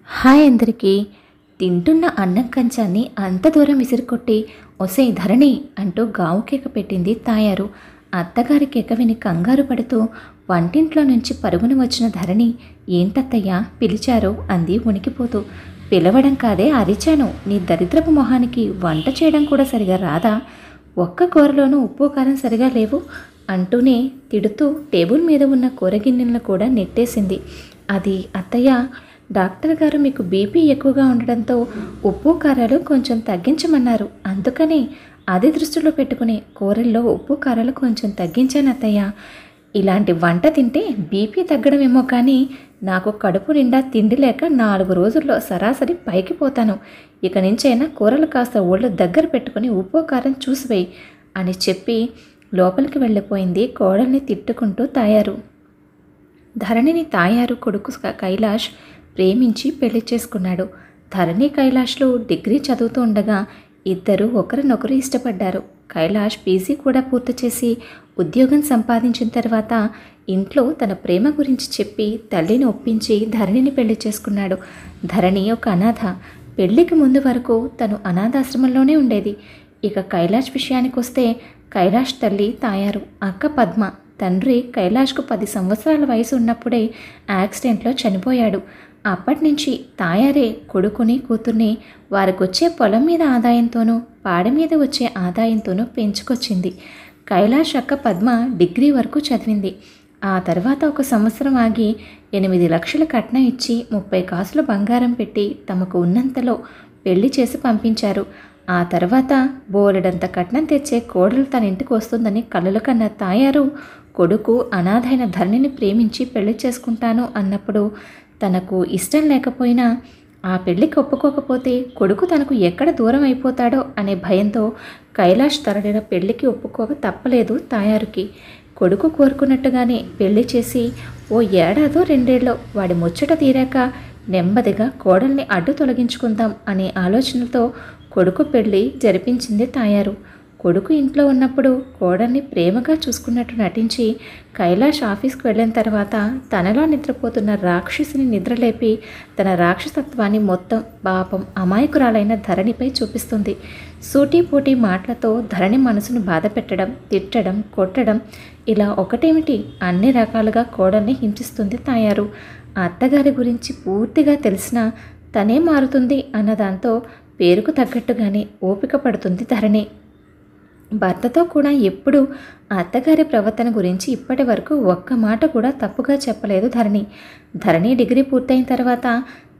Hi అందరికీ. తింటున్న అన్నం కంచాన్ని అంత దూరం విసిరికొట్టి ఒసేయ్ ధరణి అంటూ గావు కేక పెట్టింది తాయారు. అత్తగారి కేక విని కంగారు పడుతూ వంటింట్లో నుంచి పరుగున వచ్చిన ధరణి, ఏంటత్తయ్యా పిలిచారు అంది ఉనికిపోతూ. పిలవడం కాదే అరిచాను. నీ దరిద్రపు మొహానికి వంట చేయడం కూడా సరిగా రాదా? ఒక్క కూరలోనూ ఉప్పు కారం సరిగా లేవు అంటూనే తిడుతూ టేబుల్ మీద ఉన్న కూరగిన్నెలను కూడా నెట్టేసింది. అది అత్తయ్య, డాక్టర్ గారు మీకు బీపీ ఎక్కువగా ఉండడంతో ఉప్పు కారాలు కొంచెం తగ్గించమన్నారు. అందుకని అది దృష్టిలో పెట్టుకుని కూరల్లో ఉప్పు కారాలు కొంచెం తగ్గించాను అత్తయ్య. ఇలాంటి వంట తింటే బీపీ తగ్గడమేమో కానీ నాకు కడుపు నిండా తిండి లేక 4 రోజుల్లో సరాసరి పైకి పోతాను. ఇక నుంచైనా కూరలు కాస్త ఒళ్ళు దగ్గర పెట్టుకుని ఉప్పు కారం చూసివేయి అని చెప్పి లోపలికి వెళ్ళిపోయింది కోడల్ని తిట్టుకుంటూ తాయారు. ధరణిని తాయారు కొడుకు కైలాష్ ప్రేమించి పెళ్లి చేసుకున్నాడు. ధరణి కైలాష్లు డిగ్రీ చదువుతూ ఉండగా ఇద్దరు ఒకరినొకరు ఇష్టపడ్డారు. కైలాష్ పీజీ కూడా పూర్తి చేసి ఉద్యోగం సంపాదించిన తర్వాత ఇంట్లో తన ప్రేమ గురించి చెప్పి తల్లిని ఒప్పించి ధరణిని పెళ్లి చేసుకున్నాడు. ధరణి ఒక అనాథ. పెళ్లికి ముందు వరకు తను అనాథాశ్రమంలోనే ఉండేది. ఇక కైలాష్ విషయానికి వస్తే కైలాష్ తల్లి తాయారు, అక్క పద్మ. తండ్రి కైలాష్కు 10 సంవత్సరాల వయసు ఉన్నప్పుడే యాక్సిడెంట్లో చనిపోయాడు. అప్పటి నుంచి తాయారే కొడుకుని కూతుర్ని వారికొచ్చే పొలం మీద ఆదాయంతోనూ పాడి మీద వచ్చే ఆదాయంతోనూ పెంచుకొచ్చింది. కైలాష్ అక్క పద్మ డిగ్రీ వరకు చదివింది. ఆ తర్వాత 1 సంవత్సరం ఆగి 8 లక్షల కట్నం ఇచ్చి 30 కాసులు బంగారం పెట్టి తమకు ఉన్నంతలో పెళ్లి చేసి పంపించారు. ఆ తర్వాత బోలెడంత కట్నం తెచ్చే కోడలు తన ఇంటికి వస్తుందని కలలు కన్న తాయారు కొడుకు అనాథైన ధరణిని ప్రేమించి పెళ్లి చేసుకుంటాను అన్నప్పుడు తనకు ఇష్టం లేకపోయినా ఆ పెళ్లికి ఒప్పుకోకపోతే కొడుకు తనకు ఎక్కడ దూరం అయిపోతాడో అనే భయంతో కైలాష్ తరలిన పెళ్లికి ఒప్పుకోక తప్పలేదు తాయారుకి. కొడుకు కోరుకున్నట్టుగానే పెళ్లి చేసి ఓ ఏడాదో 2 ఏళ్ళో వాడి ముచ్చట తీరాక నెమ్మదిగా కోడల్ని అడ్డు తొలగించుకుందాం అనే ఆలోచనతో కొడుకు పెళ్లి జరిపించింది తాయారు. కొడుకు ఇంట్లో ఉన్నప్పుడు కోడల్ని ప్రేమగా చూసుకున్నట్టు నటించి కైలాష్ ఆఫీస్కి వెళ్ళిన తర్వాత తనలో నిద్రపోతున్న రాక్షసిని నిద్రలేపి తన రాక్షసత్వాన్ని మొత్తం పాపం అమాయకురాలైన ధరణిపై చూపిస్తుంది. సూటీపోటీ మాటలతో ధరణి మనసును బాధ పెట్టడం, తిట్టడం, కొట్టడం, ఇలా ఒకటేమిటి అన్ని రకాలుగా కోడల్ని హింసిస్తుంది తాయారు. అత్తగారి గురించి పూర్తిగా తెలిసినా తనే మారుతుంది అన్నదాంతో పేరుకు తగ్గట్టుగానే ఓపిక పడుతుంది ధరణి. భర్తతో కూడా ఎప్పుడూ అత్తగారి ప్రవర్తన గురించి ఇప్పటి వరకు ఒక్క మాట కూడా తప్పుగా చెప్పలేదు ధరణి. ధరణి డిగ్రీ పూర్తయిన తర్వాత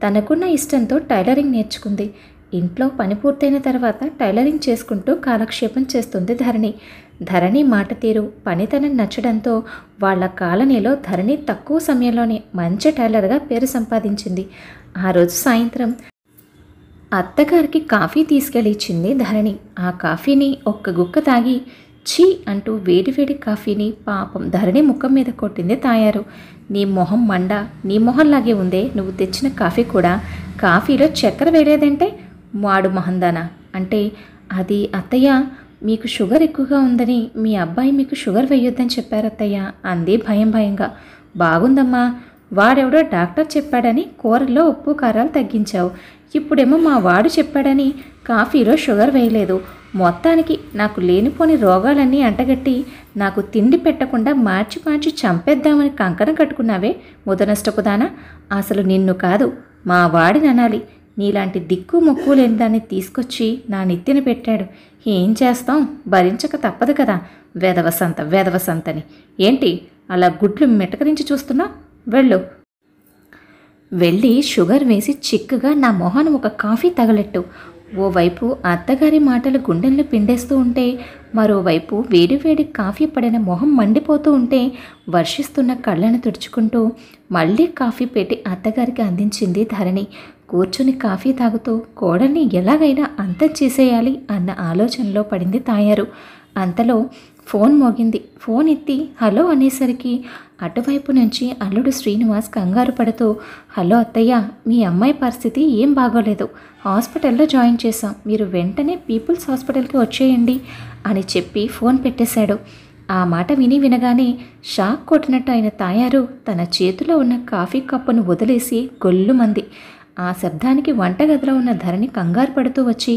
తనకున్న ఇష్టంతో టైలరింగ్ నేర్చుకుంది. ఇంట్లో పని పూర్తయిన తర్వాత టైలరింగ్ చేసుకుంటూ కాలక్షేపం చేస్తుంది ధరణి. ధరణి మాట తీరు, పనితనం నచ్చడంతో వాళ్ళ కాలనీలో ధరణి తక్కువ సమయంలోనే మంచి టైలర్గా పేరు సంపాదించింది. ఆ రోజు సాయంత్రం అత్తగారికి కాఫీ తీసుకెళ్ళి ఇచ్చింది ధరణి. ఆ కాఫీని ఒక్క గుక్క తాగి ఛీ అంటూ వేడివేడి కాఫీని పాపం ధరణి ముఖం మీద కొట్టింది తాయారు. నీ మొహం మండ, నీ మొహంలాగే ఉందే నువ్వు తెచ్చిన కాఫీ కూడా. కాఫీలో చక్కెర వేరేదంటే మాడు మొహందానా అంటే, అది అత్తయ్య మీకు షుగర్ ఎక్కువగా ఉందని మీ అబ్బాయి మీకు షుగర్ వేయొద్దని చెప్పారు అత్తయ్య అంది భయం భయంగా. బాగుందమ్మా, వాడెవడో డాక్టర్ చెప్పాడని కూరల్లో ఉప్పు కారాలు తగ్గించావు. ఇప్పుడేమో మా వాడు చెప్పాడని కాఫీలో షుగర్ వేయలేదు. మొత్తానికి నాకు లేనిపోని రోగాలన్నీ అంటగట్టి నాకు తిండి పెట్టకుండా మార్చి మార్చి చంపేద్దామని కంకణం కట్టుకున్నావే ముదనష్టపుదానా. అసలు నిన్ను కాదు మా వాడిని అనాలి. నీలాంటి దిక్కు మొక్కు లేని దాన్ని తీసుకొచ్చి నా నెత్తిన పెట్టాడు. ఏం చేస్తాం, భరించక తప్పదు కదా. వెధవసంతని ఏంటి అలా గుడ్లు మెటకరించి చూస్తున్నావు? వెళ్ళు. వెళ్ళి షుగర్ వేసి చిక్కగా నా మొహాన ఒక కాఫీ తగలెట్టు. ఓవైపు అత్తగారి మాటలు గుండెల్ని పిండేస్తూ ఉంటే మరోవైపు వేడివేడి కాఫీ పడిన మొహం మండిపోతూ ఉంటే వర్షిస్తున్న కళ్ళను తుడుచుకుంటూ మళ్ళీ కాఫీ పెట్టి అత్తగారికి అందించింది ధరణి. కూర్చుని కాఫీ తాగుతూ కోడల్ని ఎలాగైనా అంతం చేసేయాలి అన్న ఆలోచనలో పడింది తాయారు. అంతలో ఫోన్ మోగింది. ఫోన్ ఎత్తి హలో అనేసరికి అటువైపు నుంచి అల్లుడు శ్రీనివాస్ కంగారు పడుతూ, హలో అత్తయ్య, మీ అమ్మాయి పరిస్థితి ఏం బాగోలేదు, హాస్పిటల్లో జాయిన్ చేశాం, మీరు వెంటనే పీపుల్స్ హాస్పిటల్కి వచ్చేయండి అని చెప్పి ఫోన్ పెట్టేశాడు. ఆ మాట వినగానే షాక్ కొట్టినట్టు అయిన తాయారు తన చేతిలో ఉన్న కాఫీ కప్పును వదిలేసి గొల్లుమంది. ఆ శబ్దానికి వంటగదిలో ఉన్న ధరణి కంగారు పడుతూ వచ్చి,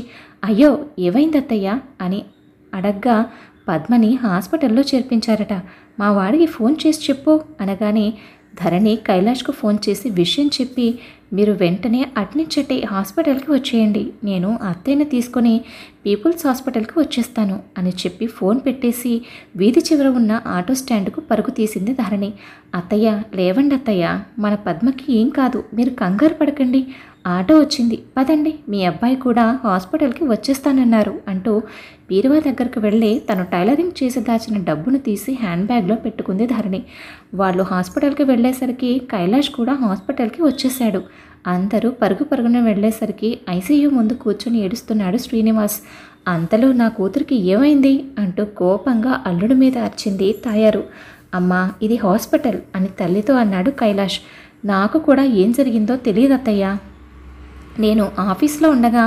అయ్యో ఏమైంది అత్తయ్య అని అడగ్గా, పద్మని హాస్పిటల్లో చేర్పించారట, మా వాడికి ఫోన్ చేసి చెప్పు అనగానే ధరణి కైలాష్కు ఫోన్ చేసి విషయం చెప్పి, మీరు వెంటనే అట్నుంచటే హాస్పిటల్కి వచ్చేయండి, నేను అత్తయ్యని తీసుకొని పీపుల్స్ హాస్పిటల్కి వచ్చేస్తాను అని చెప్పి ఫోన్ పెట్టేసి వీధి చివర ఉన్న ఆటో స్టాండ్కు పరుగు తీసింది ధరణి. అత్తయ్య లేవండి అత్తయ్య, మన పద్మకి ఏం కాదు, మీరు కంగారు పడకండి, ఆటో వచ్చింది పదండి, మీ అబ్బాయి కూడా హాస్పిటల్కి వచ్చేస్తానన్నారు అంటూ బీరువా దగ్గరకు వెళ్ళి తను టైలరింగ్ చేసి దాచిన డబ్బును తీసి హ్యాండ్ బ్యాగ్లో పెట్టుకుంది ధరణి. వాళ్ళు హాస్పిటల్కి వెళ్ళేసరికి కైలాష్ కూడా హాస్పిటల్కి వచ్చేశాడు. అందరూ పరుగు పరుగున వెళ్ళేసరికి ఐసీయూ ముందు కూర్చొని ఏడుస్తున్నాడు శ్రీనివాస్. అంతలో నా కూతురికి ఏమైంది అంటూ కోపంగా అల్లుడి మీద అరిచింది తాయారు. అమ్మా ఇది హాస్పిటల్ అని తల్లితో అన్నాడు కైలాష్. నాకు కూడా ఏం జరిగిందో తెలియదు అత్తయ్య, నేను ఆఫీస్లో ఉండగా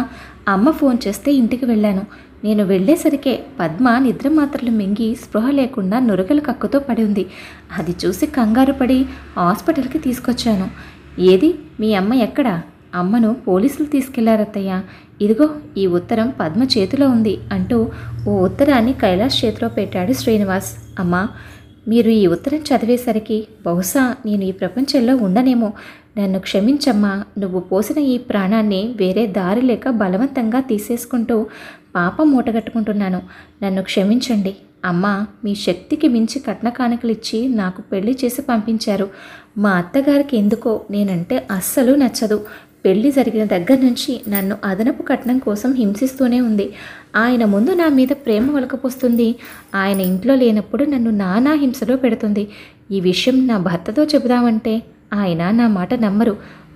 అమ్మ ఫోన్ చేస్తే ఇంటికి వెళ్ళాను. నేను వెళ్ళేసరికే పద్మ నిద్ర మాత్రలు మింగి స్పృహ లేకుండా నురగల కక్కుతో పడి ఉంది. అది చూసి కంగారు పడి హాస్పిటల్కి తీసుకొచ్చాను. ఏది మీ అమ్మ ఎక్కడా? అమ్మను పోలీసులు తీసుకెళ్లారత్తయ్య. ఇదిగో ఈ ఉత్తరం పద్మ చేతిలో ఉంది అంటూ ఓ ఉత్తరాన్ని కైలాష్ చేతిలో పెట్టాడు శ్రీనివాస్. అమ్మా మీరు ఈ ఉత్తరం చదివేసరికి బహుశా నేను ఈ ప్రపంచంలో ఉండనేమో. నన్ను క్షమించమ్మా, నువ్వు పోసిన ఈ ప్రాణాన్ని వేరే దారి లేక బలవంతంగా తీసేసుకుంటూ పాపం మూటగట్టుకుంటున్నాను. నన్ను క్షమించండి. అమ్మా మీ శక్తికి మించి కట్న కానుకలిచ్చి నాకు పెళ్లి చేసి పంపించారు. మా అత్తగారికి ఎందుకో నేనంటే అస్సలు నచ్చదు. పెళ్లి జరిగిన దగ్గర నుంచి నన్ను అదనపు కట్నం కోసం హింసిస్తూనే ఉంది. ఆయన ముందు నా మీద ప్రేమ వలకపోస్తుంది, ఆయన ఇంట్లో లేనప్పుడు నన్ను నానా హింసలో పెడుతుంది. ఈ విషయం నా భర్తతో చెబుదామంటే ఆయన నా మాట నమ్మరు.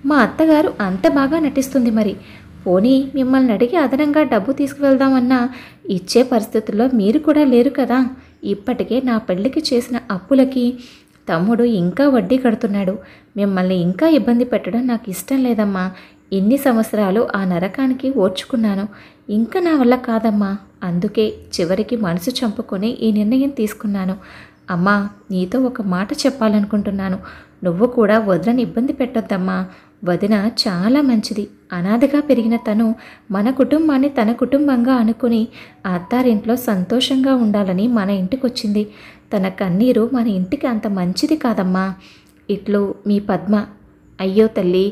మా అత్తగారు అంత బాగా నటిస్తుంది. మరి పోనీ మిమ్మల్ని అడిగి అదనంగా డబ్బు తీసుకువెళ్దామన్నా ఇచ్చే పరిస్థితుల్లో మీరు కూడా లేరు కదా. ఇప్పటికే నా పెళ్లికి చేసిన అప్పులకి తమ్ముడు ఇంకా వడ్డీ కడుతున్నాడు. మిమ్మల్ని ఇంకా ఇబ్బంది పెట్టడం నాకు ఇష్టం లేదమ్మా. ఇన్ని సంవత్సరాలు ఆ నరకానికి ఓర్చుకున్నాను. ఇంకా నా వల్ల కాదమ్మా. అందుకే చివరికి మనసు చంపుకొని ఈ నిర్ణయం తీసుకున్నాను. అమ్మా నీతో ఒక మాట చెప్పాలనుకుంటున్నాను. నువ్వు కూడా వదినని ఇబ్బంది పెట్టొద్దమ్మా. వదిన చాలా మంచిది. అనాథగా పెరిగిన తను మన కుటుంబాన్ని తన కుటుంబంగా అనుకుని అత్తారింట్లో సంతోషంగా ఉండాలని మన ఇంటికి వచ్చింది. తన కన్నీరు మన ఇంటికి అంత మంచిది కాదమ్మా. ఇట్లు మీ పద్మ. అయ్యో తల్లి,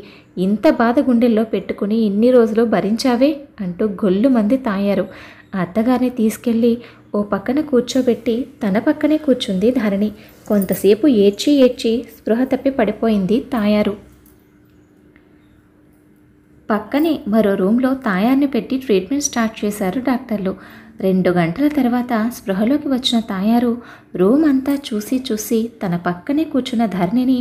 ఇంత బాధ గుండెల్లో పెట్టుకుని ఇన్ని రోజులు భరించావే అంటూ గొల్లు మంది తాయారు. అత్తగారిని తీసుకెళ్ళి ఓ పక్కన కూర్చోబెట్టి తన పక్కనే కూర్చుంది ధరణి. కొంతసేపు ఏడ్చి ఏడ్చి స్పృహ తప్పి పడిపోయింది తాయారు. పక్కనే మరో రూమ్లో తాయార్ని పెట్టి ట్రీట్మెంట్ స్టార్ట్ చేశారు డాక్టర్లు. 2 గంటల తర్వాత స్పృహలోకి వచ్చిన తాయారు రూమ్ అంతా చూసి చూసి తన పక్కనే కూర్చున్న ధరణిని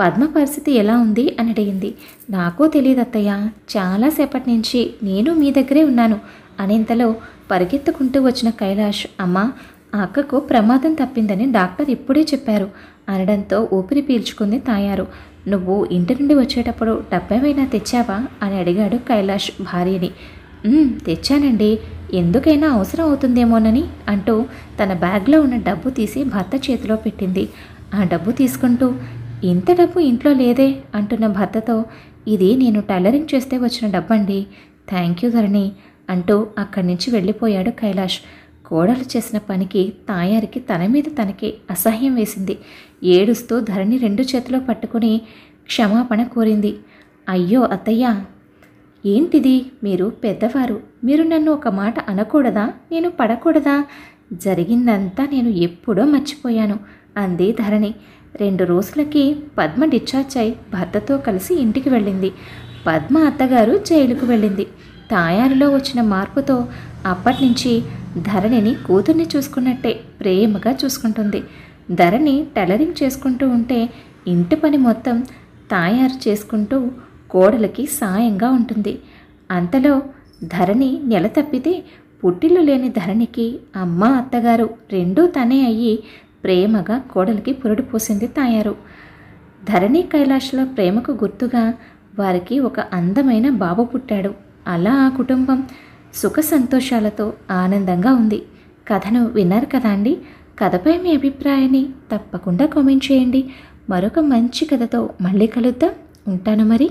పద్మ పరిస్థితి ఎలా ఉంది అని అడిగింది. నాకు తెలియదు అత్తయ్య, చాలాసేపటి నుంచి నేను మీ దగ్గరే ఉన్నాను అనేంతలో పరిగెత్తుకుంటూ వచ్చిన కైలాష్, అమ్మ ఆ అక్కకు ప్రమాదం తప్పిందని డాక్టర్ ఇప్పుడే చెప్పారు అనడంతో ఊపిరి పీల్చుకుంది తాయారు. నువ్వు ఇంటి నుండి వచ్చేటప్పుడు డబ్బేమైనా తెచ్చావా అని అడిగాడు కైలాష్ భార్యని. తెచ్చానండి, ఎందుకైనా అవసరం అవుతుందేమోనని అంటూ తన బ్యాగ్లో ఉన్న డబ్బు తీసి భర్త చేతిలో పెట్టింది. ఆ డబ్బు తీసుకుంటూ ఇంత డబ్బు ఇంట్లో లేదే అంటున్న భర్తతో, ఇది నేను టైలరింగ్ చేస్తే వచ్చిన డబ్బండి, థ్యాంక్ యూ ధరణి అంటూ అక్కడి నుంచి వెళ్ళిపోయాడు కైలాష్. కోడలు చేసిన పనికి తాయారికి తన మీద తనకే అసహ్యం వేసింది. ఏడుస్తూ ధరణి 2 చేతులు పట్టుకుని క్షమాపణ కోరింది. అయ్యో అత్తయ్య, ఏంటిది, మీరు పెద్దవారు, మీరు నన్ను ఒక మాట అనకూడదా, నేను పడకూడదా? జరిగిందంతా నేను ఎప్పుడో మర్చిపోయాను అంది ధరణి. 2 రోజులకి పద్మ డిశ్చార్జ్ అయి భర్తతో కలిసి ఇంటికి వెళ్ళింది. పద్మ అత్తగారు జైలుకు వెళ్ళింది. తాయారులో వచ్చిన మార్పుతో అప్పటినుంచి ధరణిని కూతుర్ని చూసుకున్నట్టే ప్రేమగా చూసుకుంటుంది. ధరణి టైలరింగ్ చేసుకుంటూ ఉంటే ఇంటి పని మొత్తం తాయారు చేసుకుంటూ కోడలికి సాయంగా ఉంటుంది. అంతలో ధరణి నెల తప్పితే పుట్టిల్లు లేని ధరణికి అమ్మ అత్తగారు రెండూ తనే అయ్యి ప్రేమగా కోడలికి పురుడు పోసింది తాయారు. ధరణి కైలాష్ల ప్రేమకు గుర్తుగా వారికి ఒక అందమైన బాబు పుట్టాడు. అలా ఆ కుటుంబం సుఖ సంతోషాలతో ఆనందంగా ఉంది. కథను విన్నారు కదా అండి. కథపై మీ అభిప్రాయాన్ని తప్పకుండా కామెంట్ చేయండి. మరొక మంచి కథతో మళ్ళీ కలుద్దాం. ఉంటాను మరి.